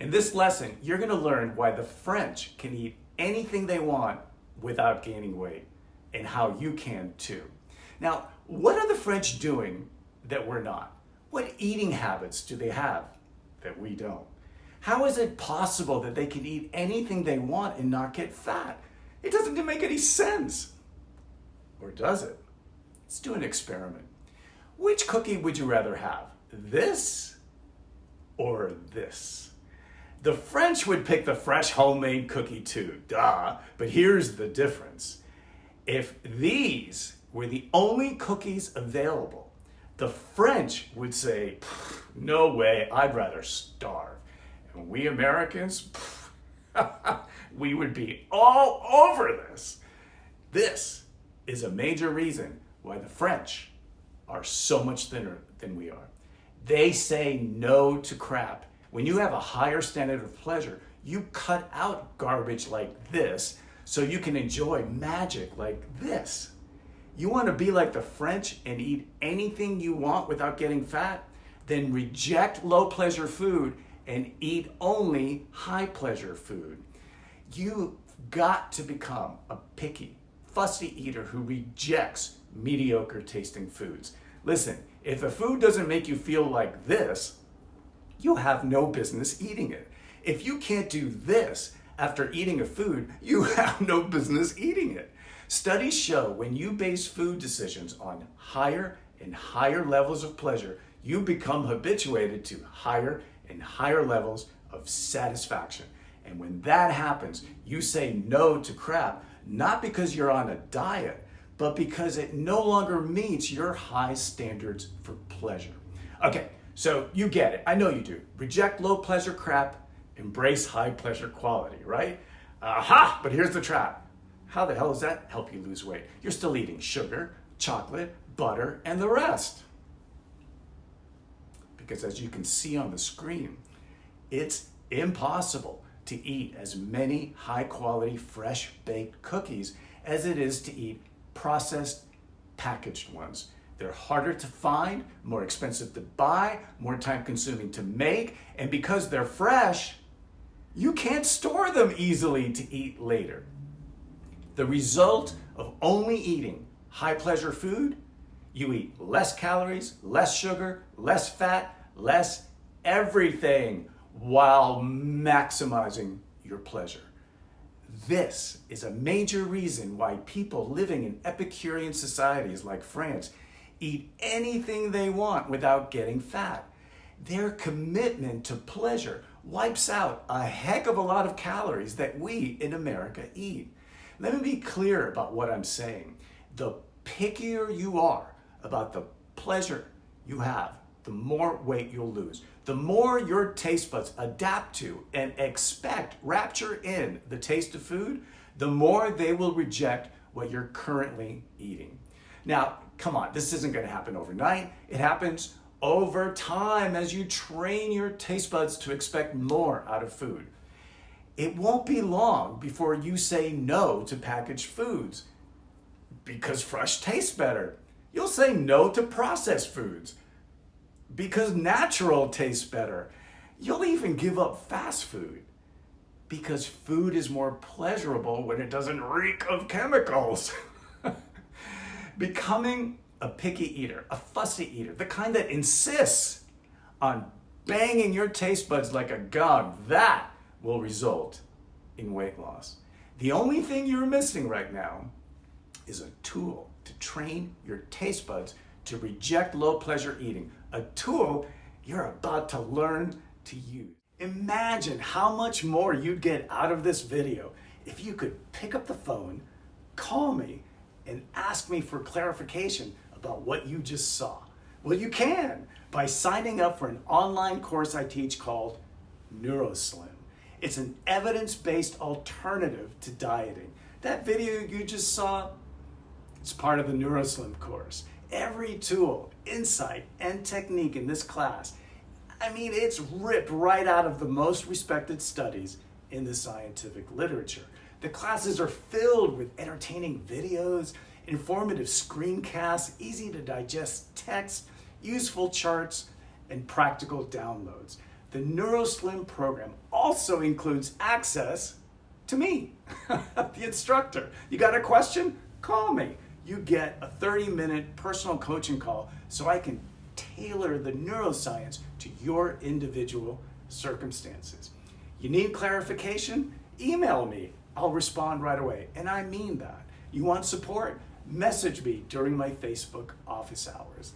In this lesson, you're going to learn why the French can eat anything they want without gaining weight, and how you can too. Now, what are the French doing that we're not? What eating habits do they have that we don't? How is it possible that they can eat anything they want and not get fat? It doesn't make any sense. Or does it? Let's do an experiment. Which cookie would you rather have? This or this? The French would pick the fresh homemade cookie too, duh. But here's the difference. If these were the only cookies available, the French would say, no way, I'd rather starve. And we Americans, we would be all over this. This is a major reason why the French are so much thinner than we are. They say no to crap. When you have a higher standard of pleasure, you cut out garbage like this so you can enjoy magic like this. You want to be like the French and eat anything you want without getting fat? Then reject low pleasure food and eat only high pleasure food. You've got to become a picky, fussy eater who rejects mediocre tasting foods. Listen, if a food doesn't make you feel like this, you have no business eating it. If you can't do this after eating a food, you have no business eating it. Studies show when you base food decisions on higher and higher levels of pleasure, you become habituated to higher and higher levels of satisfaction. And when that happens, you say no to crap, not because you're on a diet, but because it no longer meets your high standards for pleasure. Okay, so you get it. I know you do. Reject low pleasure crap, embrace high pleasure quality, right? Aha! But here's the trap. How the hell does that help you lose weight? You're still eating sugar, chocolate, butter, and the rest. Because as you can see on the screen, it's impossible to eat as many high quality fresh baked cookies as it is to eat processed packaged ones. They're harder to find, more expensive to buy, more time consuming to make, and because they're fresh, you can't store them easily to eat later. The result of only eating high pleasure food, you eat less calories, less sugar, less fat, less everything while maximizing your pleasure. This is a major reason why people living in Epicurean societies like France eat anything they want without getting fat. Their commitment to pleasure wipes out a heck of a lot of calories that we in America eat. Let me be clear about what I'm saying. The pickier you are about the pleasure you have, the more weight you'll lose. The more your taste buds adapt to and expect rapture in the taste of food, the more they will reject what you're currently eating. Now, come on, this isn't going to happen overnight. It happens over time as you train your taste buds to expect more out of food. It won't be long before you say no to packaged foods because fresh tastes better. You'll say no to processed foods because natural tastes better. You'll even give up fast food because food is more pleasurable when it doesn't reek of chemicals. Becoming a picky eater, a fussy eater, the kind that insists on banging your taste buds like a gong, that will result in weight loss. The only thing you're missing right now is a tool to train your taste buds to reject low pleasure eating, a tool you're about to learn to use. Imagine how much more you'd get out of this video if you could pick up the phone, call me, and ask me for clarification about what you just saw. Well, you can by signing up for an online course I teach called NeuroSlim. It's an evidence-based alternative to dieting. That video you just saw, it's part of the NeuroSlim course. Every tool, insight, and technique in this class, it's ripped right out of the most respected studies in the scientific literature. The classes are filled with entertaining videos, informative screencasts, easy to digest text, useful charts, and practical downloads. The NeuroSlim program also includes access to me, the instructor. You got a question? Call me. You get a 30-minute personal coaching call so I can tailor the neuroscience to your individual circumstances. You need clarification? Email me. I'll respond right away. And I mean that. You want support? Message me during my Facebook office hours.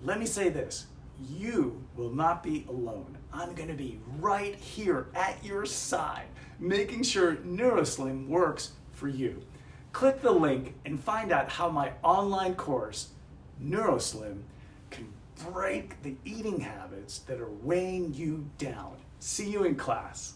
Let me say this. You will not be alone. I'm going to be right here at your side, making sure NeuroSlim works for you. Click the link and find out how my online course, NeuroSlim, can break the eating habits that are weighing you down. See you in class.